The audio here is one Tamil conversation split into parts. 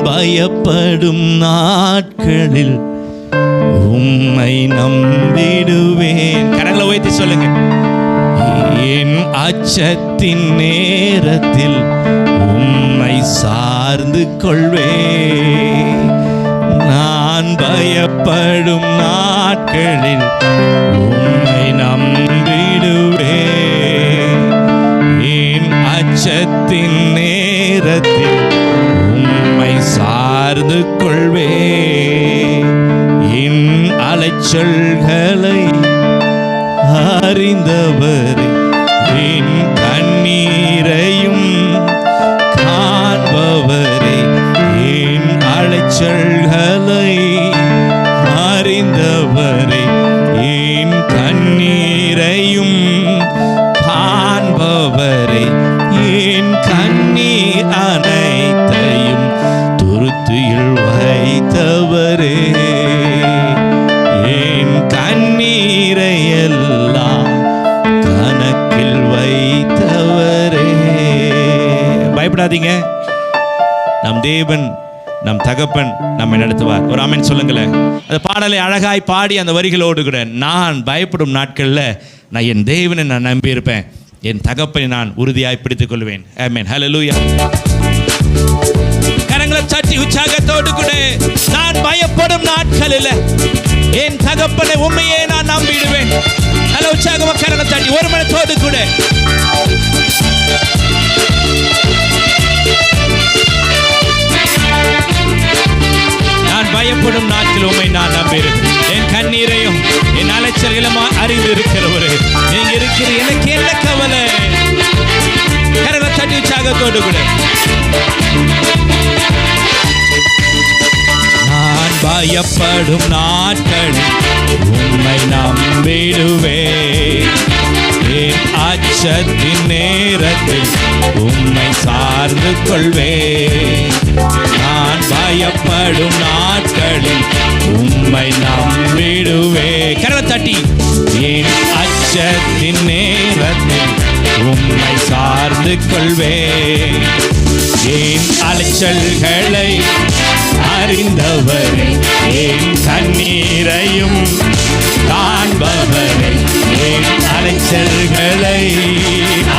பயப்படும் நாட்களில் உம்மை நம்பிடுவேன். கரங்களை உயர்த்தி சொல்லுங்க. என் அச்சத்தின் நேரத்தில் உம்மை சார்ந்து கொள்வேன். நான் பயப்படும் நாட்களில் உம்மை நம்பிடுவேன். என் அச்சத்தின் நேரத்தில் உம்மை சார்ந்து கொள்வேன். என் அலைச்சல்களை அறிந்தவரே, என் கண்ணீரையும் காண்பவரே, என் அலைச்சல்களை அறிந்தவரே, என் கண்ணீரையும் காண்பவரே, என் கண்ணீர் அனைத்தையும் துருத்தியில் வைத்தவரே, என் கண்ணீரை எல்லாம் கணக்கில் வைத்தவரே. பயப்படாதீங்க, நம் தேவன், நம் தகப்பன் நம்மை நடத்துவார். ஒரு ஆமென் சொல்லுங்களேன். அந்த பாடலை அழகாய் பாடி அந்த வரிகளோடு கூட, நான் பயப்படும் நாட்களில் நான் என் தேவனை நான் நம்பியிருப்பேன், என் தகப்பனை நான் உறுதியாய் பிடித்துக் கொள்வேன். ஆமென். ஹல்லேலூயா. கரங்களை தட்டி உற்சாகத்தோடு கூட, நான் பயப்படும் நாட்களில் என் தகப்பனை உண்மையே நான் நம்பிடுவேன். நல்ல உற்சாகமாக கரங்களை தட்டி ஒரு மனத்தோடு கூட. நான் பயப்படும் நாட்கள் உண்மை நான் நம்பியிருக்கேன். என் கண்ணீரையும் என் அலைச்சல்களும் அறிந்து இருக்கிறவரு நீங்க இருக்கிற, எனக்கு என்ன கவலை. கரங்களை தட்டி உற்சாகத்தோடு கூட. நான் பயப்படும் நாட்கள் உம்மை நம்பிடுவேன். என் அச்சத்தின் நேரத்தில் உம்மை சார்ந்து கொள்வேன். நான் பயப்படும் நாட்களில் உம்மை நம்பிடுவேன். கரங்களை தட்டி. என் அச்சத்தின் நேரத்தில் உம்மை சார்ந்து கொள்வேன். என் அலைச்சல்களை அறிந்தவரே, என் கண்ணீரையும் காண்பவரே, என் அலைச்சல்களை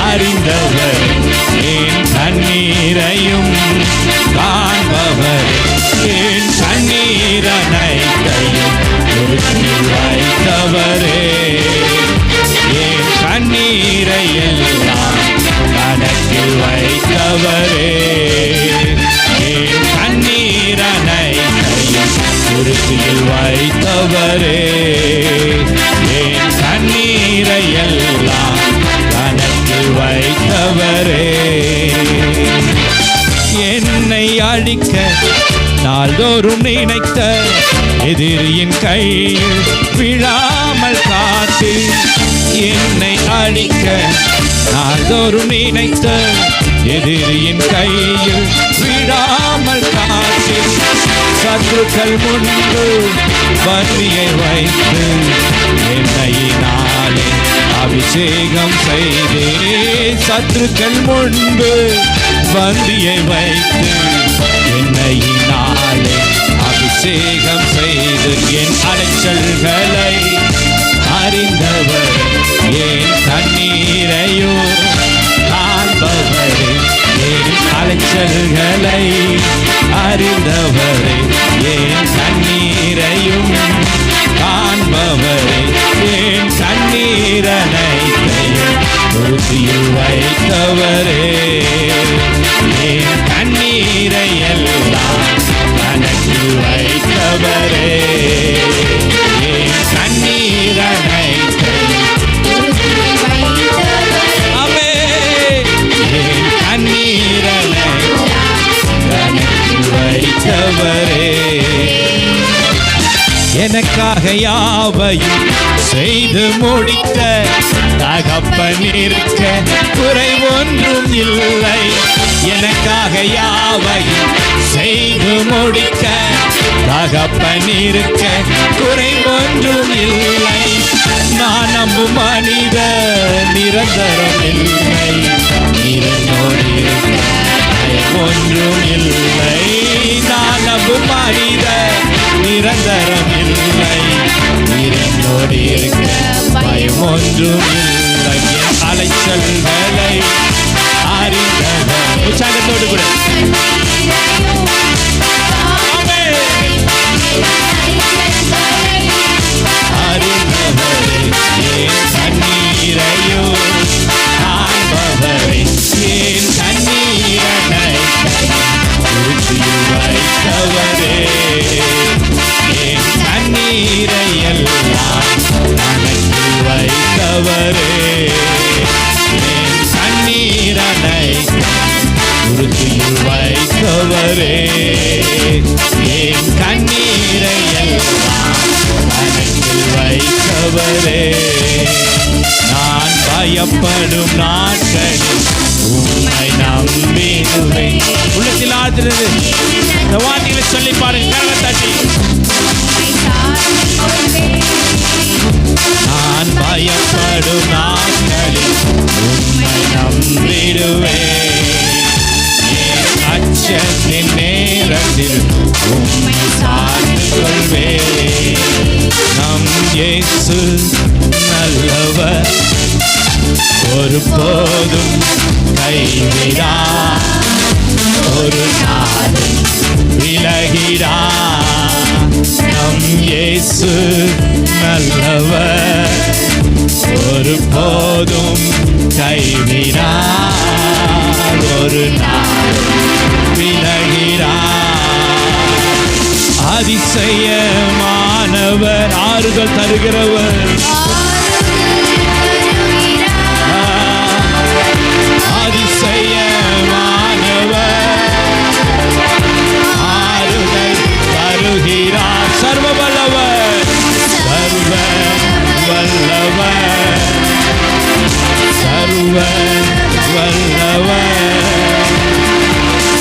அறிந்தவரே, என் கண்ணீரையும் காண்பவரே, என் கண்ணீர் அனைத்தையும் துருத்தியில் வைத்தவரே, என் கண்ணீரை எல்லாம் கணக்கில் வைத்தவரே, என் கண்ணீர் அனைத்தையும் துருத்தியில் வைத்தவரே, என் கண்ணீரை எல்லாம் கணக்கில் வைத்தவரே. என்னை அழிக்க நாள்தோறும் நினைத்த எதிரியின் கையில் விழாமல் காத்து, என்னை அழிக்க நாள்தோறும் நினைத்த எதிரியின் கையில் விழாமல் காத்து, சத்துருக்கள் முன்பு பலியை வைத்து என்னையினாலே அபிஷேகம் செய்தே. சத்துருக்கள் முன்பு பலியை வைத்து என்னையினாலே அபிஷேகம் செய்து, என் அலைச்சல்களை அறிந்தவர், என் கண்ணீரையும் காண்பவரே, என் அலைச்சல்களை அறிந்தவரே, என் கண்ணீரையும் காண்பவரே, என் கண்ணீர் அனைத்தையும் துருத்தியில் வைத்தவரே, என் கண்ணீரை எல்லாம் கணக்கில் வைத்தவரே, என் கண்ணீர் அனைத்தையும் கண்ணீர் கணக்கில் வைத்தவரே. எனக்காக யாவையும் செய்து முடித்த தகப்பன் இருக்க குறை ஒன்றும் இல்லை. எனக்காக யாவையும் செய்து முடிக்க தகப்பன் இருக்க குறை ஒன்றும் இல்லை. நான் நம்பும் மனித நிரந்தரம் இல்லை, நீரனோடு இருக்க பயம் ஒன்றும் இல்லை. நான் நம்பும் மனிதர் நிரந்தரம் இல்லை. என்னோடு இருக்க பயம் ஒன்றும் இல்லை. என் அலைச்சல்களை அறிந்தவர். உற்சாகத்தோடு கூட அறிந்தவரே, என் கண்ணீரையோ காண்பவரே, என் கண்ணீரனை ஊற்றியில் வைத்தவரே, என் கண்ணீரை எல்லாம் கணக்கில் வைத்தவரே, என் கண்ணீரனை ஊற்றியில் வைத்தவரே, என் கண்ணீரை எல்லாம் கணக்கில் வைத்தவரே. நான் பயப்படும் நாட்களில் உம்மை நம்பிடுவேன். உள்ளத்தில் ஆழ்கிறது இந்த வார்த்தைகளை சொல்லி பாருங்க, கரங்களை தட்டி. நான் பயப்படும் நாட்களில் உம்மை நம்பிடுவேன். என் அச்சத்தின் நேரத்தில் உம்மை சார்ந்து கொள்வேன். நம் இயேசு நல்லவர், ஒருபோதும் கைவிடா, ஒரு நாளும் விலகிடா. நம் இயேசு நல்லவர், ஒருபோதும் கைவிடா, ஒரு நாளும் விலகிடா. அதிசயமானவர், ஆறுதல் தருகிறவர், அதிசயமானவர், ஆறுதல் தருகிறார். சர்வ வல்லவர், சர்வ வல்லவர், சர்வ வல்லவர்,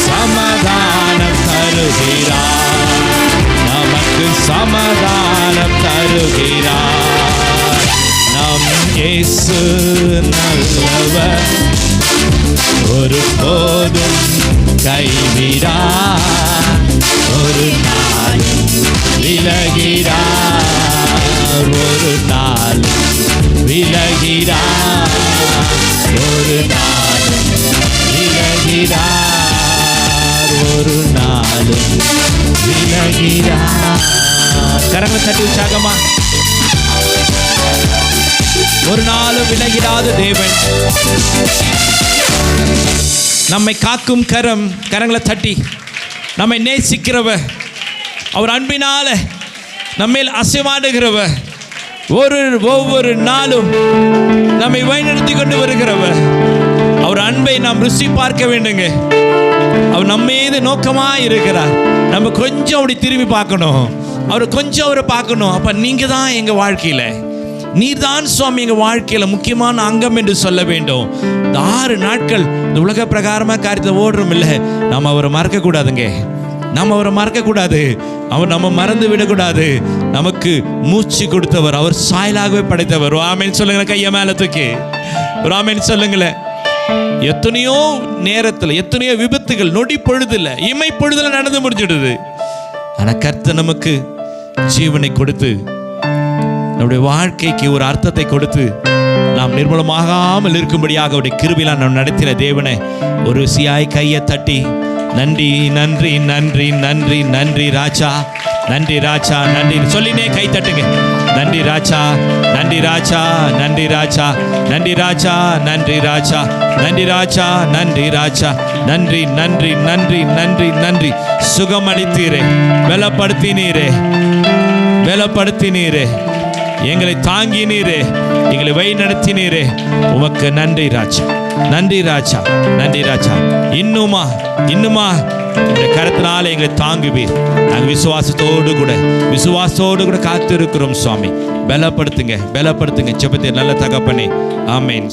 சமாதானம் தருகிறார், நமக்கு சமாதானம் தருகிறார். நம் இயேசு நல்லவர், ஒருபோதும் கைவிடா, ஒரு நாளும் விலகிடா, ஒரு நாளும் விலகிடா, ஒரு நாளும் விலகிடா, ஒரு நாளும் விலகிடா. கரங்களை தட்டி உற்சாகமா. ஒரு நாளும் விலகிடாத தேவன், நம்மை காக்கும் கரம், கரங்களை தட்டி. நம்மை நேசிக்கிறவர், அவர் அன்பினால நம்மேல் அசைவாடுகிறவர், ஒவ்வொரு நாளும் நம்மை வழிநடத்தி கொண்டு வருகிறவர். அவர் அன்பை நாம் ருசி பார்க்க வேண்டுங்க. அவர் நம்ம மீது நோக்கமாக இருக்கிறார். நம்ம கொஞ்சம் அப்படி திரும்பி பார்க்கணும், அவரை கொஞ்சம் அவரை பார்க்கணும். அப்போ நீங்கள் தான் எங்கள் வாழ்க்கையில், நீர்தான் சுவாமி எங்கள் வாழ்க்கையில் முக்கியமான அங்கம் என்று சொல்ல வேண்டும். இந்த 6 நாட்கள் இந்த உலக பிரகாரமாக காரியத்தை ஓடுறோம் இல்லை, நம்ம அவரை மறக்கக்கூடாதுங்க. நம்ம அவரை மறக்கக்கூடாது, அவர் நம்ம மறந்து விடக்கூடாது. நமக்கு மூச்சு கொடுத்தவர், அவர் சாயலாகவே படைத்தவர். ஆமென் சொல்லுங்களேன், கையை மேலே தூக்கி ஒரு ஆமென் சொல்லுங்களேன். எத்தனையோ நேரத்தில் எத்தனையோ விபத்துகள் நொடி பொழுதுல, இமை பொழுதுல நடந்து முடிஞ்சிடுது. ஆனால் கர்த்தர் நமக்கு ஜீவனை கொடுத்து நம்முடைய வாழ்க்கைக்கு ஒரு அர்த்தத்தை கொடுத்து நாம் நிர்மூலமாகாமல் இருக்கும்படியாக அவருடைய கிருபையால் நாம் நடத்தின தேவனை ஒரு சியாய் கையை தட்டி நன்றி நன்றி நன்றி நன்றி நன்றி ராஜா, நன்றி ராஜா, நன்றி சொல்லினே கை தட்டுங்க. நன்றி ராஜா, நன்றி ராஜா, நன்றி ராஜா, நன்றி ராஜா, நன்றி ராஜா, நன்றி ராஜா, நன்றி ராஜா, நன்றி நன்றி நன்றி நன்றி நன்றி. சுகமளித்தீரே, பலப்படுத்தினீரே, பலப்படுத்தினீரே, எங்களை தாங்கினீரே, எங்களை வழி நடத்தினீரே, உமக்கு நன்றி ராஜா, நன்றி ராஜா, நன்றி ராஜா. இன்னுமா இந்த கருத்தினால எங்களை தாங்குவீர். நாங்கள் விசுவாசத்தோடு கூட காத்து இருக்கிறோம் சுவாமி. பலப்படுத்துங்க, பலப்படுத்துங்க. ஜெபத்தை நல்ல தகப்பனே, ஆமென்.